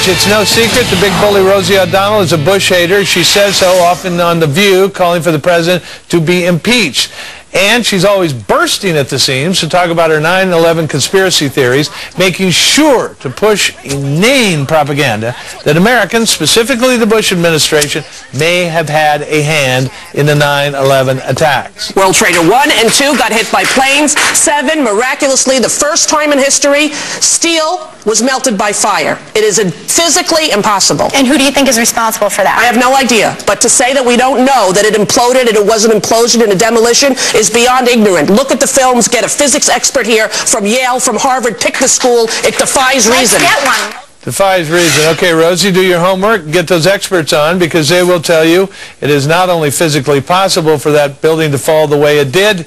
much. It's no secret the big bully Rosie O'Donnell is a Bush hater. She says so often on The View, calling for the president to be impeached. And she's always bursting at the seams to talk about her 9/11 conspiracy theories, making sure to push inane propaganda that Americans, specifically the Bush administration, may have had a hand in the 9/11 attacks. World Trader 1 and 2 got hit by planes. 7, miraculously, the first time in history, steel was melted by fire. It is physically impossible. And who do you think is responsible for that? I have no idea. But to say that we don't know that it imploded and it was an implosion and a demolition is beyond ignorant. Look at the films, get a physics expert here from Yale, from Harvard, pick the school. It defies reason. Let's get one. Defies reason. Okay, Rosie, do your homework. Get those experts on, because they will tell you it is not only physically possible for that building to fall the way it did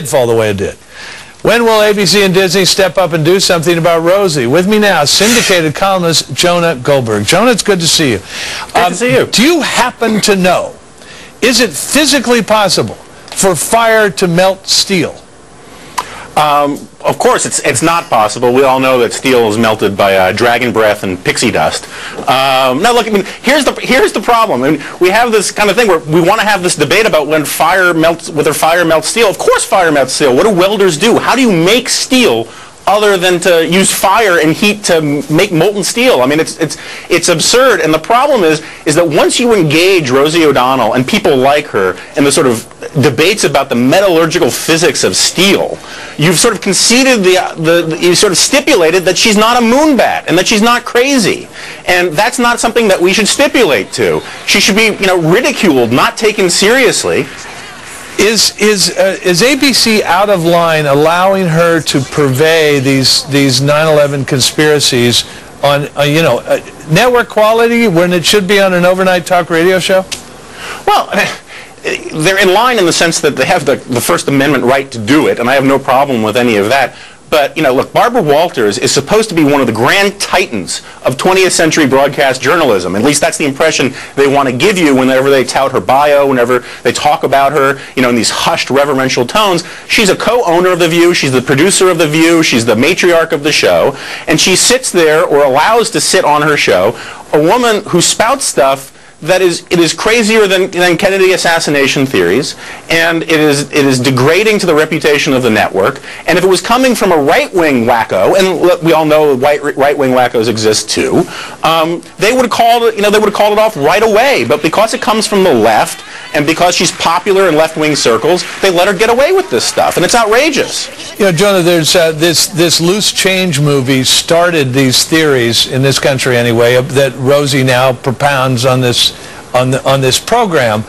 fall the way it did. When will ABC and Disney step up and do something about Rosie? With me now, syndicated columnist Jonah Goldberg. Jonah, it's good to see you. Good to see you. Do you happen to know, is it physically possible for fire to melt steel? Of course, it's not possible. We all know that steel is melted by dragon breath and pixie dust. Now, look, I mean, here's the problem. I mean, we have this kind of thing where we want to have this debate about whether fire melts steel. Of course, fire melts steel. What do welders do? How do you make steel other than to use fire and heat to make molten steel? I mean, it's absurd. And the problem is that once you engage Rosie O'Donnell and people like her in the sort of debates about the metallurgical physics of steel, you've sort of conceded you sort of stipulated that she's not a moonbat and that she's not crazy. And that's not something that we should stipulate to. She should be, ridiculed, not taken seriously. Is ABC out of line allowing her to purvey these 9/11 conspiracies on network quality when it should be on an overnight talk radio show? Well, they're in line in the sense that they have the First Amendment right to do it, and I have no problem with any of that. But, look, Barbara Walters is supposed to be one of the grand titans of 20th century broadcast journalism. At least that's the impression they want to give you whenever they tout her bio, whenever they talk about her, in these hushed, reverential tones. She's a co-owner of The View. She's the producer of The View. She's the matriarch of the show. And she sits there, or allows to sit on her show, a woman who spouts stuff that it is crazier than Kennedy assassination theories, and it is degrading to the reputation of the network. And if it was coming from a right-wing wacko, and we all know right-wing wackos exist too, they would have called it off right away. But because it comes from the left, and because she's popular in left-wing circles, they let her get away with this stuff, and it's outrageous. Jonah, there's this loose change movie started these theories in this country anyway that Rosie now propounds on this program.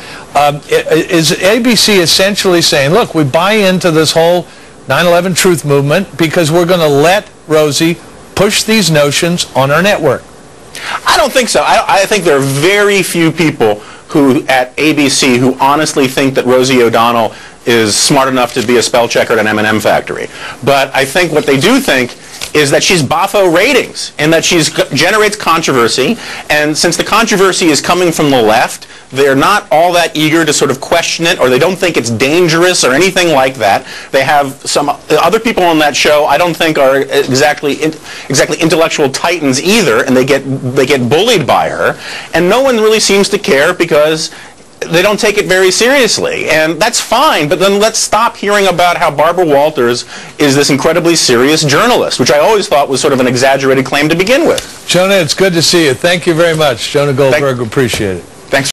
Is ABC essentially saying, look, we buy into this whole 9/11 truth movement because we're going to let Rosie push these notions on our network? I don't think so. I think there are very few people at ABC who honestly think that Rosie O'Donnell is smart enough to be a spell checker at an M&M factory. But I think what they do think is that she's boffo ratings and that she generates controversy. And since the controversy is coming from the left, they're not all that eager to sort of question it, or they don't think it's dangerous or anything like that. They have some other people on that show I don't think are exactly intellectual titans either, and they get bullied by her. And no one really seems to care because they don't take it very seriously, and that's fine, but then let's stop hearing about how Barbara Walters is this incredibly serious journalist, which I always thought was sort of an exaggerated claim to begin with. Jonah, it's good to see you. Thank you very much. Jonah Goldberg, appreciate it.